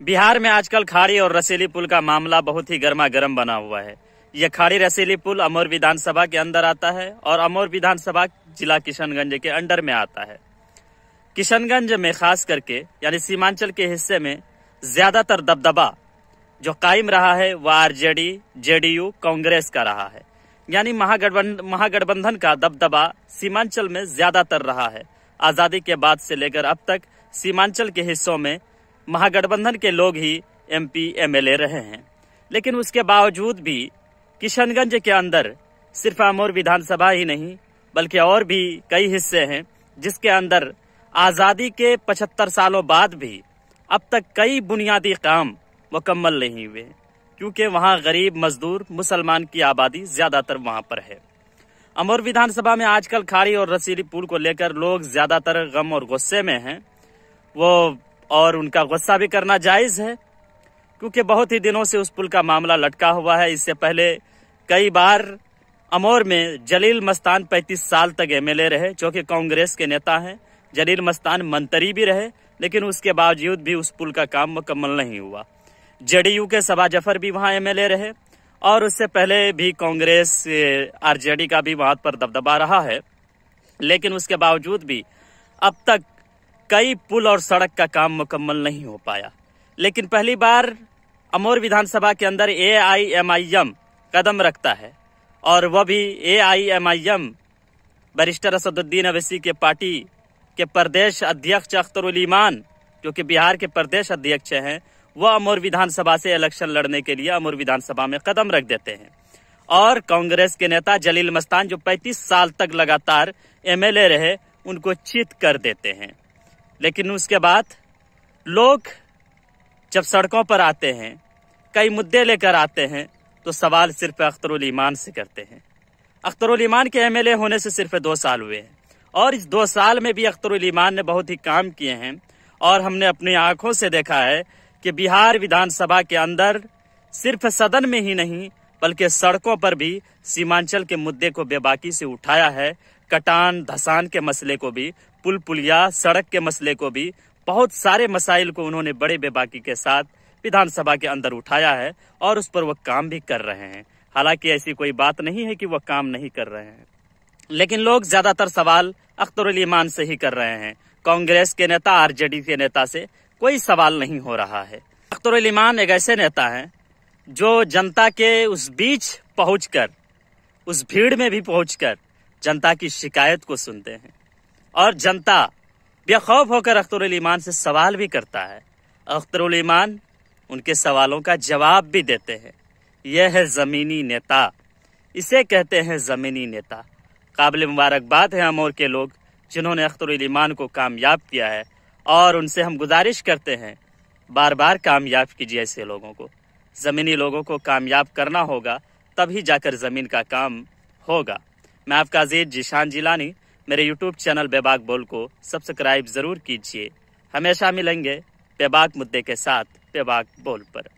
बिहार में आजकल खाड़ी और रसीली पुल का मामला बहुत ही गर्मा गर्म बना हुआ है। यह खाड़ी रसीली पुल अमौर विधानसभा के अंदर आता है और अमौर विधानसभा जिला किशनगंज के अंडर में आता है। किशनगंज में खास करके यानी सीमांचल के हिस्से में ज्यादातर दबदबा जो कायम रहा है वह आरजेडी, जेडीयू, कांग्रेस का रहा है। यानी महागठबंधन का दबदबा सीमांचल में ज्यादातर रहा है। आजादी के बाद से लेकर अब तक सीमांचल के हिस्सों में महागठबंधन के लोग ही एमपी एमएलए रहे हैं। लेकिन उसके बावजूद भी किशनगंज के अंदर सिर्फ अमौर विधानसभा ही नहीं बल्कि और भी कई हिस्से हैं जिसके अंदर आजादी के 75 सालों बाद भी अब तक कई बुनियादी काम मुकम्मल नहीं हुए, क्योंकि वहां गरीब, मजदूर, मुसलमान की आबादी ज्यादातर वहां पर है। अमौर विधानसभा में आजकल खाड़ी और रसीली पुल को लेकर लोग ज्यादातर गम और गुस्से में हैं। और उनका गुस्सा भी करना जायज है, क्योंकि बहुत ही दिनों से उस पुल का मामला लटका हुआ है। इससे पहले कई बार अमौर में जलील मस्तान 35 साल तक एमएलए रहे, जो कि कांग्रेस के नेता हैं। जलील मस्तान मंत्री भी रहे, लेकिन उसके बावजूद भी उस पुल का काम मुकम्मल नहीं हुआ। जेडीयू के सबा जफर भी वहां एमएलए रहे और उससे पहले भी कांग्रेस, आरजेडी का भी वहां पर दबदबा रहा है। लेकिन उसके बावजूद भी अब तक कई पुल और सड़क का काम मुकम्मल नहीं हो पाया। लेकिन पहली बार अमौर विधानसभा के अंदर एआईएमआईएम कदम रखता है, और वह भी एआईएमआईएम बैरिस्टर असदुद्दीन अवैसी के पार्टी के प्रदेश अध्यक्ष अख्तरुल ईमान, जो कि बिहार के प्रदेश अध्यक्ष हैं, वह अमौर विधानसभा से इलेक्शन लड़ने के लिए अमौर विधानसभा में कदम रख देते हैं। और कांग्रेस के नेता जलील मस्तान, जो 35 साल तक लगातार एमएलए रहे, उनको चित कर देते हैं। लेकिन उसके बाद लोग जब सड़कों पर आते हैं, कई मुद्दे लेकर आते हैं, तो सवाल सिर्फ अख्तरुल ईमान से करते हैं। अख्तरुल ईमान के एमएलए होने से सिर्फ 2 साल हुए हैं, और इस 2 साल में भी अख्तरुल ईमान ने बहुत ही काम किए हैं। और हमने अपनी आंखों से देखा है कि बिहार विधानसभा के अंदर सिर्फ सदन में ही नहीं बल्कि सड़कों पर भी सीमांचल के मुद्दे को बेबाकी से उठाया है। कटान धसान के मसले को भी, पुल पुलिया, सड़क के मसले को भी, बहुत सारे मसाइल को उन्होंने बड़े बेबाकी के साथ विधानसभा के अंदर उठाया है और उस पर वो काम भी कर रहे हैं। हालांकि ऐसी कोई बात नहीं है कि वो काम नहीं कर रहे हैं, लेकिन लोग ज्यादातर सवाल अख्तरुल ईमान से ही कर रहे हैं। कांग्रेस के नेता, आरजेडी के नेता से कोई सवाल नहीं हो रहा है। अख्तरुल ईमान एक ऐसे नेता हैं जो जनता के उस बीच पहुंचकर, उस भीड़ में भी पहुंचकर जनता की शिकायत को सुनते हैं, और जनता बेखौफ होकर अख्तरुल ईमान से सवाल भी करता है। अख्तरुल ईमान उनके सवालों का जवाब भी देते हैं। यह है जमीनी नेता, इसे कहते हैं जमीनी नेता। काबिल मुबारकबाद है अमौर के लोग जिन्होंने अख्तरुल ईमान को कामयाब किया है, और उनसे हम गुजारिश करते हैं बार बार कामयाब कीजिए ऐसे लोगों को। जमीनी लोगों को कामयाब करना होगा, तभी जाकर जमीन का काम होगा। मैं आपका अजीज जिशान जिलानी, मेरे यूट्यूब चैनल बेबाक बोल को सब्सक्राइब जरूर कीजिए। हमेशा मिलेंगे बेबाक मुद्दे के साथ बेबाक बोल पर।